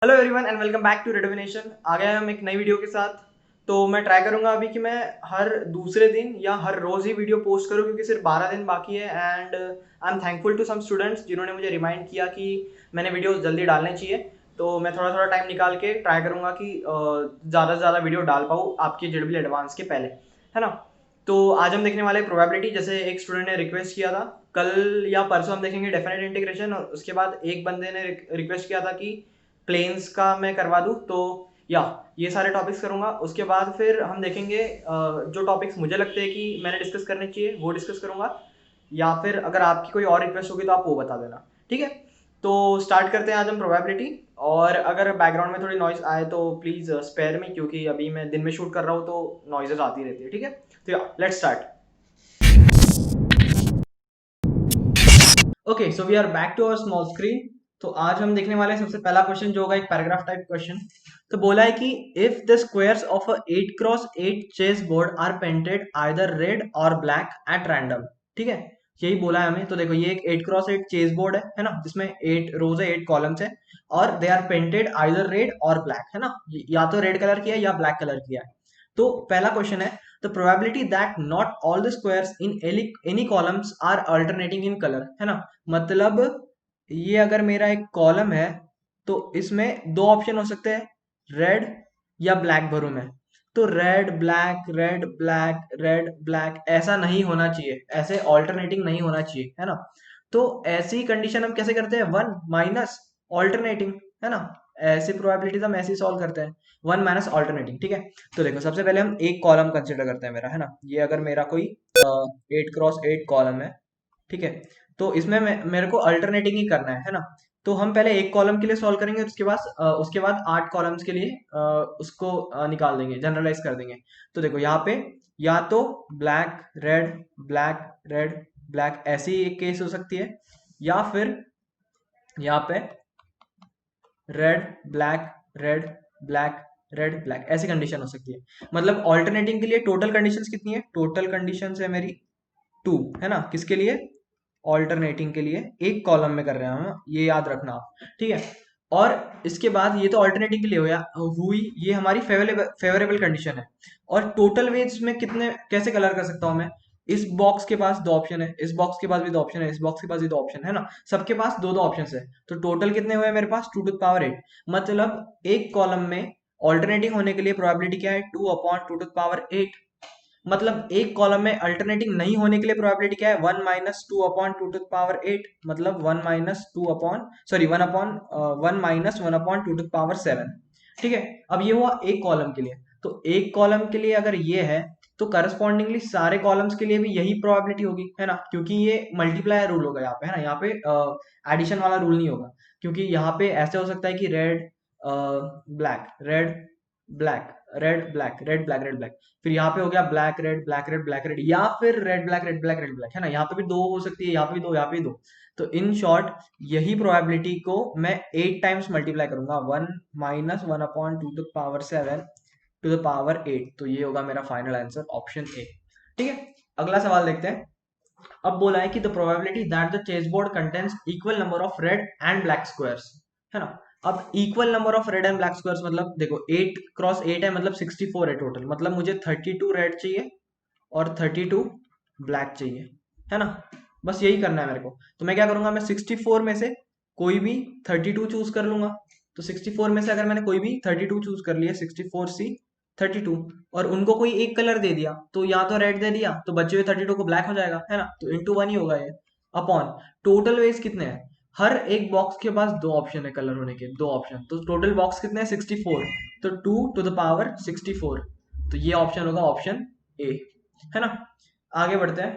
Hello everyone and welcome back to रेडिविनेशन। आ गए हम एक नई वीडियो के साथ। तो मैं ट्राई करूंगा अभी कि मैं हर दूसरे दिन या हर रोज ही वीडियो पोस्ट करूं, क्योंकि सिर्फ 12 दिन बाकी है। And I am thankful to some students जिन्होंने मुझे रिमाइंड किया कि मैंने वीडियोस जल्दी डालने चाहिए। तो मैं थोड़ा थोड़ा टाइम निकाल के ट्राई करूंगा कि ज़्यादा से ज़्यादा वीडियो डाल पाऊँ आपके जेडबल एडवांस के पहले, है ना। तो आज हम देखने वाले प्रोबेबिलिटी। जैसे एक स्टूडेंट ने रिक्वेस्ट किया था, कल या परसों हम देखेंगे डेफिनेट इंटीग्रेशन, और उसके बाद एक बंदे ने रिक्वेस्ट किया था कि प्लेन्स का मैं करवा दूँ। तो या ये सारे टॉपिक्स करूँगा। उसके बाद फिर हम देखेंगे जो टॉपिक्स मुझे लगते हैं कि मैंने डिस्कस करने चाहिए वो डिस्कस करूँगा, या फिर अगर आपकी कोई और रिक्वेस्ट होगी तो आप वो बता देना, ठीक है। तो स्टार्ट करते हैं आज हम प्रोबेबिलिटी। और अगर बैकग्राउंड में थोड़ी नॉइज आए तो प्लीज़ स्पेयर मी, क्योंकि अभी मैं दिन में शूट कर रहा हूँ तो नॉइजेस आती रहती है, ठीक है। तो या let's start. Okay, so we are back to our small screen. तो आज हम देखने वाले हैं सबसे पहला क्वेश्चन, जो होगा एक पैराग्राफ टाइप क्वेश्चन। तो बोला है कि if the squares of a 8x8 chess board are painted either red or black at random, ठीक है। यही बोला है हमें। तो देखो, ये एक 8x8 चेस बोर्ड है ना, जिसमें 8 रोज है, 8 कॉलम्स है, और they are painted either red or black, है ना। या तो रेड कलर किया है या ब्लैक कलर किया है। तो पहला क्वेश्चन है, the probability that not all the squares in any columns are alternating in colour, है ना। मतलब ये अगर मेरा एक कॉलम है तो इसमें दो ऑप्शन हो सकते हैं, रेड या ब्लैक भरूं मैं। तो red black red black red black ऐसा नहीं होना चाहिए, ऐसे ऑल्टरनेटिंग नहीं होना चाहिए, है ना। तो ऐसी कंडीशन हम कैसे करते हैं, वन माइनस ऑल्टरनेटिंग, है ना। ऐसी प्रोबेबिलिटीज हम ऐसे सॉल्व करते हैं, वन माइनस ऑल्टरनेटिंग, ठीक है। तो देखो, सबसे पहले हम एक कॉलम कंसिडर करते हैं मेरा, है ना। ये अगर मेरा कोई 8x8 कॉलम है, ठीक है। तो इसमें मेरे को अल्टरनेटिंग ही करना है ना। तो हम पहले एक कॉलम के लिए सॉल्व करेंगे, उसके बाद 8 कॉलम्स के लिए उसको निकाल देंगे, जनरलाइज कर देंगे। तो देखो यहाँ पे या तो ब्लैक रेड ब्लैक ऐसी एक केस हो सकती है, या फिर यहाँ पे red black red black red black ऐसी कंडीशन हो सकती है। मतलब ऑल्टरनेटिंग के लिए टोटल कंडीशंस कितनी है, टोटल कंडीशंस है मेरी 2, है ना। किसके लिए, ऑल्टरनेटिंग के लिए, एक कॉलम में कर रहे हैं हम, ये याद रखना आप, ठीक है। और इसके बाद ये तो ऑल्टरनेटिंग के लिए हुई, ये हमारी फेवरेबल कंडीशन है। और टोटल वेज में कितने कैसे कलर कर सकता हूं मैं, इस बॉक्स के पास दो ऑप्शन है, इस बॉक्स के पास भी दो ऑप्शन है, इस बॉक्स के पास भी दो ऑप्शन है ना। सबके पास दो दो ऑप्शन है। तो टोटल कितने हुए मेरे पास, 2 टू द पावर 8। मतलब एक कॉलम में ऑल्टरनेटिंग होने के लिए प्रोबेबिलिटी क्या है, 2/2 टू द पावर 8। मतलब एक कॉलम में अल्टरनेटिंग नहीं होने के लिए प्रोबेबिलिटी क्या है, 1 - 2/2 टू द पावर 8। मतलब 1 - 2 - 1 - 1 - 2 टू द पावर 7, ठीक है। अब ये हुआ एक कॉलम के लिए। तो एक कॉलम के लिए अगर ये है, तो करस्पॉन्डिंगली सारे कॉलम्स के लिए भी यही प्रोबेबिलिटी होगी, है ना। क्योंकि ये मल्टीप्लायर रूल होगा यहाँ पे, है ना। यहाँ पे एडिशन वाला रूल नहीं होगा, क्योंकि यहाँ पे ऐसे हो सकता है कि red black red black red black red black red black, फिर यहाँ पे हो गया ब्लैक रेड ब्लैक रेड, या फिर red black red black red black, है ना। यहाँ पे भी दो हो सकती है, यहाँ पे भी दो, यहाँ पे भी दो। तो इन शॉर्ट, यही प्रोबेबिलिटी को मैं 8 टाइम्स मल्टीप्लाई करूंगा, 1 - 1/2 to the power 7 to the power 8। तो ये होगा मेरा फाइनल आंसर, ऑप्शन ए, ठीक है। अगला सवाल देखते हैं। अब बोला है कि the probability that the chessboard contains equal number of red and black squares, है ना। अब equal number of red and black squares मतलब देखो, 8x8 है, मतलब 64 है टोटल। मतलब मुझे 32 रेड चाहिए और 32 ब्लैक चाहिए, है ना। बस यही करना है मेरे को। तो मैं क्या करूंगा, मैं 64 में से कोई भी 32 चूज कर लूंगा। तो 64 में से अगर मैंने कोई भी 32 चूज कर लिया, 64C 32, और उनको कोई एक कलर दे दिया, तो या तो रेड दे दिया, तो बचे हुए 32 को ब्लैक हो जाएगा, है ना। तो इंटू वन ही होगा ये, अपॉन टोटल वेज कितने हैं। हर एक बॉक्स के पास दो ऑप्शन है कलर होने के, दो ऑप्शन। तो टोटल बॉक्स कितने हैं, 64। तो 2 टू द पावर 64। तो ये ऑप्शन होगा ऑप्शन ए, है ना। आगे बढ़ते हैं,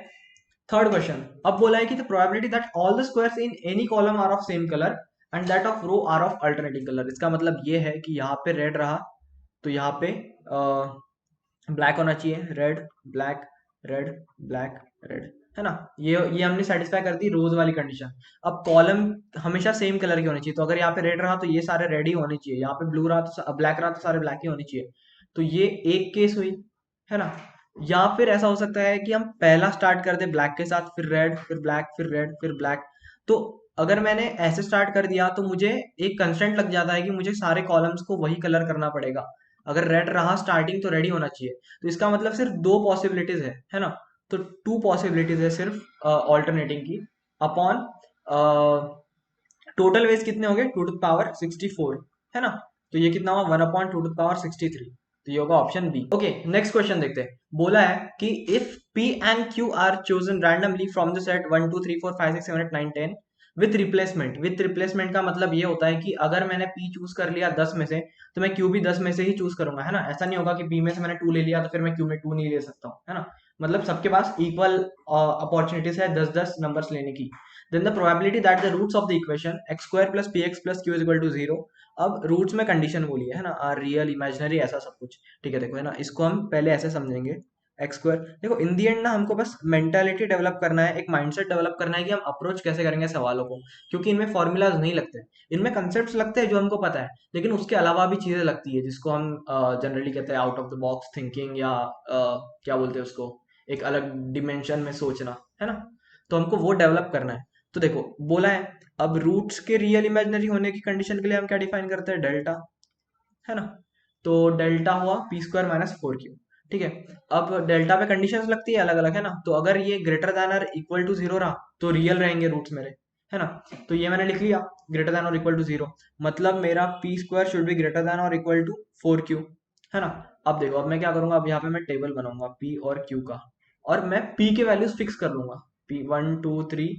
थर्ड क्वेश्चन। अब बोला है कि the probability that all the squares in any column are of same colour and that of row are of alternating colour. इसका मतलब ये है कि यहाँ पे रेड रहा, तो यहाँ पे ब्लैक होना चाहिए, ब्लैक रेड ब्लैक रेड, है ना। ये हमने सेटिस्फाई कर दी रोज वाली कंडीशन। अब कॉलम हमेशा सेम कलर की होनी चाहिए। तो अगर यहाँ पे रेड रहा तो ये सारे रेड ही होने चाहिए, यहाँ पे ब्लू रहा तो ब्लैक रहा तो सारे ब्लैक ही होने चाहिए। तो ये एक केस हुई, है ना। या फिर ऐसा हो सकता है कि हम पहला स्टार्ट कर दे ब्लैक के साथ, फिर रेड, फिर ब्लैक, फिर रेड, फिर ब्लैक। तो अगर मैंने ऐसे स्टार्ट कर दिया तो मुझे एक कंस्ट्रेंट लग जाता है कि मुझे सारे कॉलम्स को वही कलर करना पड़ेगा। अगर रेड रहा स्टार्टिंग तो रेड ही होना चाहिए। तो इसका मतलब सिर्फ दो पॉसिबिलिटीज है ना। तो टू पॉसिबिलिटीज है सिर्फ ऑल्टरनेटिंग की अपॉन टोटल वेज कितने हो गए, टू टू पावर 64 है ना। तो ये कितना हुआ, one upon two to power 63। तो ये होगा option B. Okay, next question देखते हैं। बोला है कि if P and Q are chosen randomly from the set 1 2 3 4 5 6 7 8 9 10 with replacement का मतलब ये होता है कि अगर मैंने पी चूज कर लिया 10 में से तो मैं क्यू भी 10 में से ही चूज करूंगा, है ना। ऐसा नहीं होगा कि पी में से मैंने 2 ले लिया तो फिर मैं क्यू में 2 नहीं ले सकता हूँ, है ना। मतलब सबके पास इक्वल अपॉर्चुनिटीज है 10-10 नंबर्स लेने की। then the probability that the roots of the equation x square plus px plus q is equal to 0। अब रूट्स में कंडीशन बोली है ना, आर रियल इमेजिनरी ऐसा सब कुछ, ठीक है। देखो है ना, इसको हम पहले ऐसे समझेंगे। एक्स स्क्वायर, देखो इन दी एंड ना हमको बस मेंटालिटी डेवलप करना है, एक माइंडसेट डेवलप करना है कि हम अप्रोच कैसे करेंगे सवालों को। क्योंकि इनमें फॉर्मूलाज नहीं लगते, इनमें कंसेप्ट्स लगते हैं जो हमको पता है, लेकिन उसके अलावा भी चीजें लगती है जिसको हम जनरली कहते हैं out of the box thinking, या क्या बोलते हैं उसको, एक अलग डिमेंशन में सोचना, है ना। तो हमको वो डेवलप करना है। तो देखो बोला है, अब रूट्स के रियल इमेजिनरी होने की कंडीशन के लिए हम क्या डिफाइन करते हैं, डेल्टा, है ना। तो डेल्टा हुआ पी स्क्वायर माइनस 4 क्यू, ठीक है। अब डेल्टा पे कंडीशंस लगती है अलग अलग, है ना। तो अगर ये ग्रेटर देन और इक्वल टू 0 रहा तो रियल रहेंगे रूट्स मेरे, है ना। तो ये मैंने लिख लिया ग्रेटर देन और इक्वल टू 0, मतलब मेरा P square should be greater than और इक्वल टू 4 क्यू, है ना। अब देखो, अब मैं क्या करूंगा, अब यहाँ पे मैं टेबल बनाऊंगा पी और क्यू का, और मैं पी के वैल्यूज फिक्स कर लूंगा। पी 1 2 3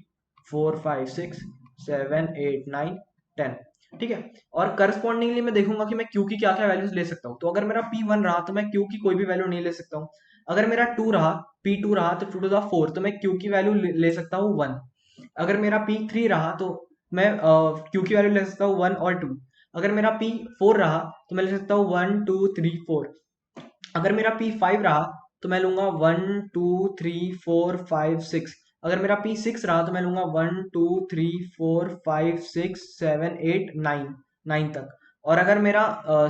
4 5 6 7 8 9 10, ठीक है। और करस्पॉन्डिंगली मैं देखूंगा कि मैं क्यू की क्या क्या वैल्यूज ले सकता हूँ। तो अगर मेरा पी 1 रहा तो मैं क्यू की कोई भी वैल्यू नहीं ले सकता हूँ। अगर मेरा 2 रहा, पी 2 रहा तो 2 to the 4, तो मैं क्यू की वैल्यू ले सकता हूँ 1। अगर मेरा पी 3 रहा तो मैं क्यू की वैल्यू ले सकता हूँ 1 और 2। अगर मेरा पी 4 रहा तो मैं ले सकता हूँ 1 2 3 4। अगर मेरा पी 5 रहा तो मैं लूंगा 1 2 3 4 5 6। अगर मेरा पी 6 रहा तो मैं लूंगा 1 2 3 4 5 6 7 8 9, 9 तक। और अगर मेरा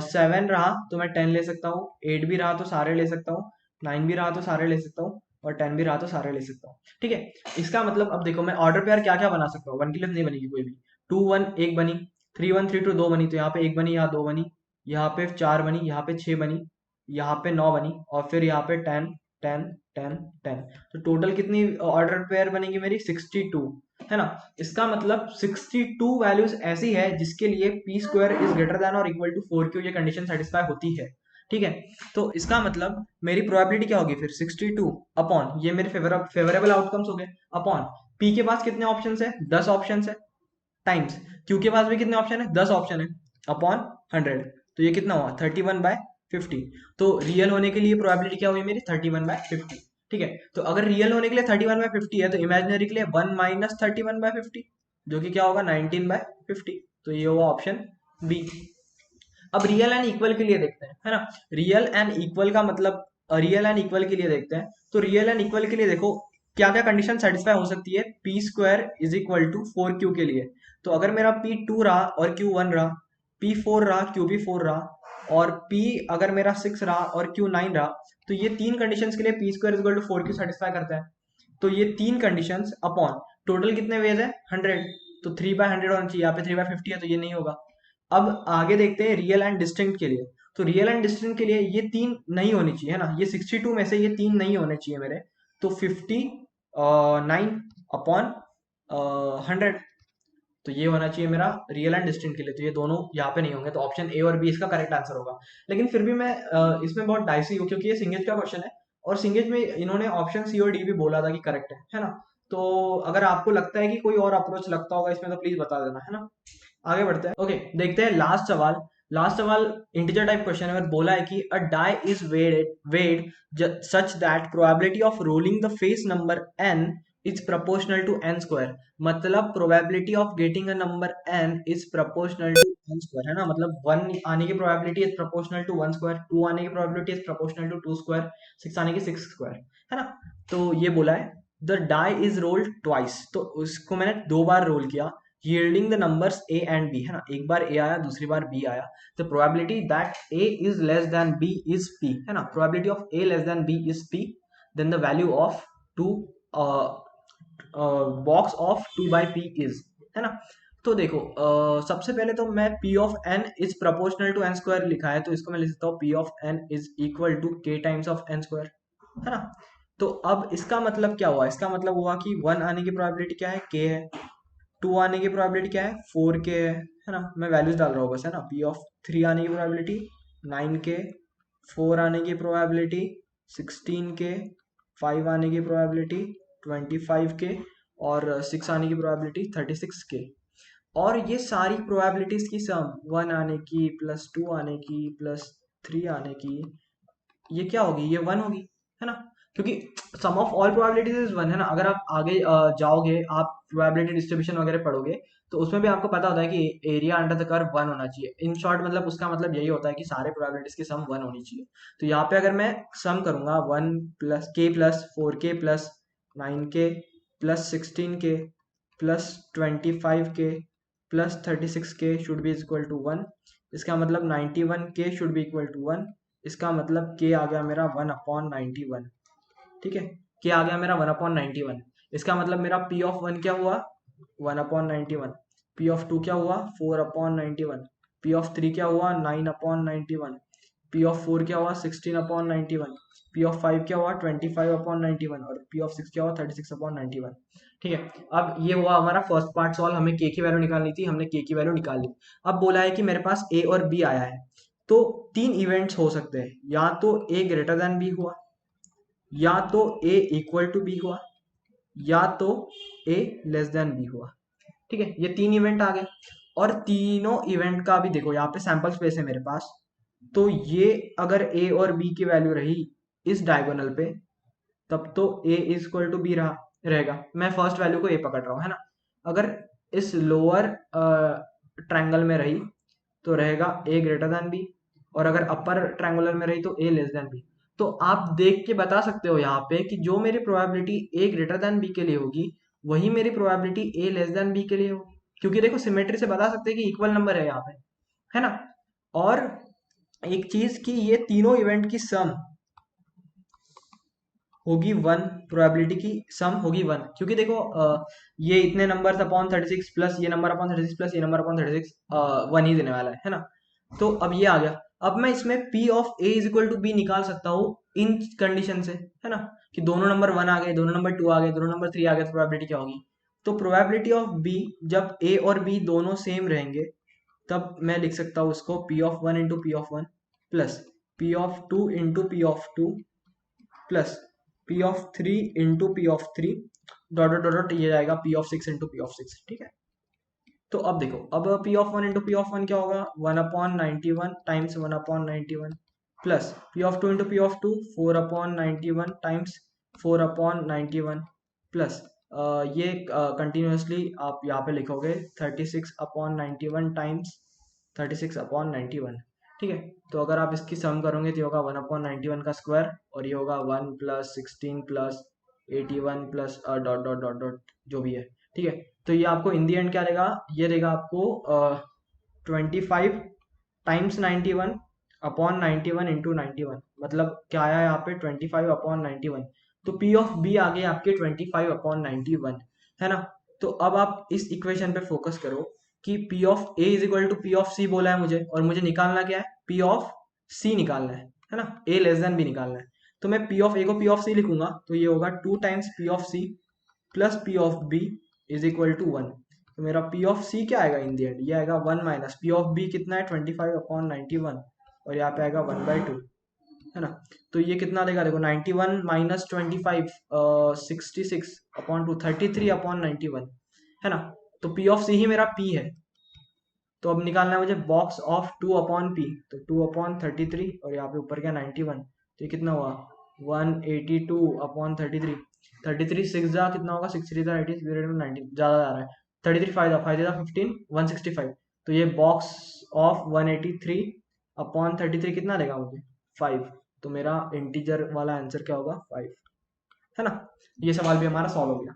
7 रहा तो मैं 10 ले सकता हूँ, 8 भी रहा तो सारे ले सकता हूँ, 9 भी रहा तो सारे ले सकता हूँ, और 10 भी रहा तो सारे ले सकता हूँ, ठीक है। इसका मतलब अब देखो, मैं ऑर्डर पेयर क्या क्या बना सकता हूँ, 1 की लिस्ट नहीं बनेगी कोई भी। 2 1 एक बनी, 3 1 3 2 दो बनी, तो यहाँ पे एक बनी, यहाँ दो बनी, यहाँ पे 4 बनी, यहाँ पे 6 बनी, यहाँ पे 9 बनी, और फिर यहाँ पे 10 10 10 10। तो टोटल कितनी ऑर्डर पेयर बनेगी मेरी, 62, है ना। इसका मतलब 62 वैल्यूज ऐसी है जिसके लिए P square is greater than और इक्वल टू 4 क्यू, ये कंडीशन सेटिस्फाई होती है, ठीक है। तो इसका मतलब मेरी प्रोबेबिलिटी क्या होगी फिर, 62 अपॉन ये मेरे फेवरेबल आउटकम्स हो गए, अपॉन पी के पास कितने ऑप्शन है, 10 ऑप्शन है, टाइम्स क्यू के पास भी कितने ऑप्शन है, 10 ऑप्शन है, अपॉन 100। तो ये कितना हुआ, 31/50। तो रियल होने के लिए प्रोबेबिलिटी क्या हुई मेरी, 31/50, ठीक है। तो अगर रियल होने के लिए 31/50 है तो इमेजिनरी के लिए 1 माइनस 31/50, जो कि क्या होगा, 19/50। तो ये हुआ ऑप्शन बी। अब रियल एंड इक्वल के लिए देखते हैं, है ना। रियल एंड इक्वल का मतलब, रियल एंड इक्वल के लिए देखते हैं। तो रियल एंड इक्वल के लिए देखो क्या क्या कंडीशन सेटिस्फाई हो सकती है P square is equal to 4 Q के लिए। तो अगर मेरा पी 2 रहा और क्यू 1 रहा, पी 4 रहा, क्यू भी 4 रहा, और पी अगर मेरा 6 रहा और क्यू 9 रहा, तो ये तीन कंडीशंस के लिए P square is equal to 4 Q satisfy करता है। तो ये तीन कंडीशंस अपॉन टोटल कितने वेज है, 100। तो 3/100 होना चाहिए, यहाँ पे 3/50 है तो ये नहीं होगा। अब आगे देखते हैं रियल एंड डिस्टिंक्ट के लिए। तो रियल एंड डिस्टिंक्ट के लिए ये तीन नहीं होनी चाहिए, है ना। ये 62 में से ये तीन नहीं होने चाहिए मेरे। तो 59 अपॉन 100, तो ये होना चाहिए मेरा रियल एंड डिस्टिंक्ट के लिए। तो ये दोनों यहाँ पे नहीं होंगे, तो ऑप्शन ए और बी इसका करेक्ट आंसर होगा। लेकिन फिर भी मैं इसमें बहुत डाइसी हूँ क्योंकि ये सिंगेज का क्वेश्चन है, और सिंगेज में इन्होंने ऑप्शन सी और डी भी बोला था कि करेक्ट है ना। तो अगर आपको लगता है कि कोई और अप्रोच लगता होगा इसमें तो प्लीज बता देना, है ना। आगे बढ़ते हैं। ओके, देखते हैं लास्ट सवाल। लास्ट सवाल इंटीजर टाइप क्वेश्चन है, और बोला है कि a die is weighted such that probability of rolling the face number n is proportional to n square. मतलब probability of getting a number n is proportional to n square, है ना। मतलब 1 आने की probability is proportional to 1 square, 2 आने की probability is proportional to 2 square, 6 आने की 6 स्क्वायर, है ना। तो ये बोला है the die is rolled twice, तो उसको मैंने दो बार रोल किया, yielding the numbers a and b, है ना। एक बार a आया, दूसरी बार b आया। तो probability that a is less than b is p, है ना। probability of a less than b is p, then the value of 2 box of 2 by p is, है ना। तो देखो सबसे पहले तो मैं p of n is proportional to n square लिखा है, तो इसको मैं लिख सकता हूँ p of n is equal to k times of n square, है ना। तो अब इसका मतलब क्या हुआ, इसका मतलब हुआ कि 1 आने की प्रोबेबिलिटी क्या है, k है। 2 आने की प्रोबेबिलिटी क्या है, 4k है ना। मैं वैल्यूज डाल रहा हूँ बस, है ना। p ऑफ 3 आने की प्रोबेबिलिटी 9k, 4 आने की प्रोबेबिलिटी 16k, 5 आने की प्रोबेबिलिटी 25k और 6 आने की प्रोबेबिलिटी 36k। और ये सारी प्रोबेबिलिटीज की सम 1 आने की प्लस 2 आने की प्लस 3 आने की, ये क्या होगी, ये 1 होगी, है ना। क्योंकि सम ऑफ ऑल प्रोबेबिलिटीज इज 1, है ना। अगर आप आगे जाओगे, आप प्रोबेबिलिटी डिस्ट्रीब्यूशन वगैरह पढ़ोगे, तो उसमें भी आपको पता होता है कि एरिया अंडर द कर्व 1 होना चाहिए। इन शॉर्ट मतलब उसका मतलब यही होता है कि सारे प्रोबेबिलिटीज की सम 1 होनी चाहिए। तो यहाँ पे अगर मैं सम करूंगा 1 plus k plus 4k plus 9k plus 16k plus 25k plus 36k should be equal to 1, इसका मतलब 91k should be equal to 1, इसका मतलब k आ गया मेरा 1/91, ठीक है। k आ गया मेरा 1/91, इसका मतलब मेरा p ऑफ 1 क्या हुआ, 1/91, p ऑफ 2 क्या हुआ, 4/91, p ऑफ 3 क्या हुआ, 9/91, p ऑफ 4 क्या हुआ, 16/91, p ऑफ 5 क्या हुआ, 25/91 और p ऑफ 6 क्या हुआ, 36/91, ठीक है। अब ये हुआ हमारा फर्स्ट पार्ट सॉल्व, हमें k की वैल्यू निकालनी थी, हमने k की वैल्यू निकाल ली। अब बोला है कि मेरे पास a और b आया है, तो 3 इवेंट्स हो सकते हैं, या तो a ग्रेटर देन b हुआ, या तो a इक्वल टू b हुआ, या तो a लेस देन b हुआ, ठीक है। ये 3 इवेंट आ गए, और तीनों इवेंट का भी देखो यहाँ पे सैंपल स्पेस है मेरे पास, तो ये अगर a और b की वैल्यू रही इस डायगोनल पे, तब तो a is equal to b रहा रहेगा। मैं फर्स्ट वैल्यू को a पकड़ रहा हूँ, है ना। अगर इस लोअर ट्रायंगल में रही तो रहेगा a ग्रेटर देन b, और अगर अपर ट्रायंगुलर में रही तो a लेस देन b। तो आप देख के बता सकते हो यहाँ पे कि जो मेरी probability a greater than b के लिए होगी, वही मेरी probability a less than b के लिए होगी, क्योंकि देखो सिमेट्री से बता सकते हैं कि इक्वल नंबर है यहाँ पे, है ना। और एक चीज कि ये तीनों इवेंट की सम होगी 1, प्रोबेबिलिटी की सम होगी 1, क्योंकि देखो ये इतने नंबर अपॉन 36 प्लस ये नंबर अपॉन 36 प्लस ये नंबर अपॉन 36 1 ही देने वाला है ना। तो अब ये आ गया। अब मैं इसमें p of a is equal to B निकाल सकता हूँ इन कंडीशन से, है ना, कि दोनों नंबर 1 आ गए, दोनों नंबर 2 आ गए, दोनों नंबर 3 आ गए, तो प्रोबेबिलिटी क्या होगी। तो प्रोबेबिलिटी ऑफ b जब a और b दोनों सेम रहेंगे, तब मैं लिख सकता हूँ उसको p of 1 into P of 1 plus p of 2 into P of 2 plus p of 3 into P of 3 dot dot dot ये जाएगा p of 6 into P of 6, ठीक है। तो अब देखो, अब p of 1 into P of 1 क्या होगा, 1/91 times 1/91 plus p of 2 into P of 2 4/91 times 4/91 plus ये कंटिन्यूसली आप यहाँ पे लिखोगे 36/91 टाइम्स 36/91, ठीक है। तो अगर आप इसकी सम करोगे तो ये होगा 1/91 का स्क्वायर, और ये होगा 1 plus 16 plus 81 plus dot dot dot dot जो भी है, ठीक है। तो ये आपको इन दी एंड क्या देगा, ये देगा आपको 25 टाइम्स 91/91 इंटू 91, मतलब क्या आया यहाँ पे 25/91। तो p ऑफ b आ गए आपके 25/91, है ना। तो अब आप इस इक्वेशन पे फोकस करो कि p of a is equal to p of c बोला है मुझे, और मुझे निकालना क्या है, p ऑफ c निकालना है ना, a लेस देन b निकालना है। तो मैं p ऑफ a को p ऑफ c लिखूंगा, तो ये होगा 2 times p of c plus p of b is equal to 1। तो मेरा p ऑफ c क्या आएगा इन दी एंड, ये आएगा 1 माइनस p ऑफ b कितना है 25/91, और यहाँ पे आएगा 1/2, है ना। तो ये कितना देगा, देखो 91 माइनस 25 66/2 33/91, है ना। तो p ऑफ c ही मेरा p है। तो अब निकालना है मुझे बॉक्स ऑफ 2/p, तो 2/33 और यहाँ पे ऊपर क्या 91, तो ये कितना हुआ 182/33, 33 6 जा कितना होगा 6 3 जा 80 19 ज़्यादा जा रहा है, 33 फायदा फायदे जा 15 165, तो ये बॉक्स ऑफ 183/33 कितना देगा मुझे 5। तो मेरा इंटीजर वाला आंसर क्या होगा 5, है ना। ये सवाल भी हमारा सॉल्व हो गया।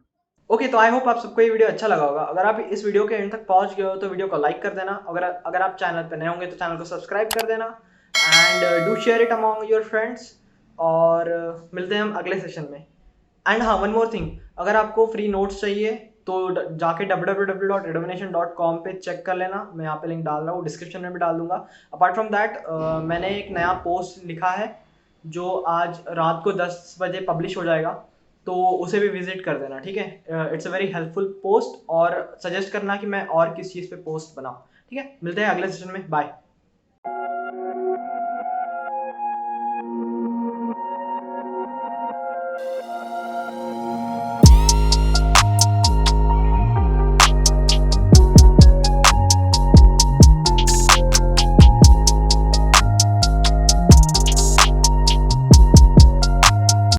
ओके, तो आई होप आप सबको ये वीडियो अच्छा लगा होगा। अगर आप इस वीडियो के एंड तक पहुंच गए हो तो वीडियो को लाइक कर देना, अगर आप चैनल पे नए होंगे तो चैनल को सब्सक्राइब कर देना, and do share it among your friends, और मिलते हैं हम अगले सेशन में। एंड हाँ, वन मोर थिंग, अगर आपको फ्री नोट्स चाहिए तो जाके www.redovation.com पे चेक कर लेना, मैं यहाँ पे लिंक डाल रहा हूँ, डिस्क्रिप्शन में भी डाल दूंगा। अपार्ट फ्रॉम दैट मैंने एक नया पोस्ट लिखा है जो आज रात को 10 बजे पब्लिश हो जाएगा, तो उसे भी विजिट कर देना, ठीक है। It's a very helpful post, और सजेस्ट करना कि मैं और किस चीज़ पे पोस्ट बनाऊँ, ठीक है। मिलते हैं अगले सेशन में, बाय।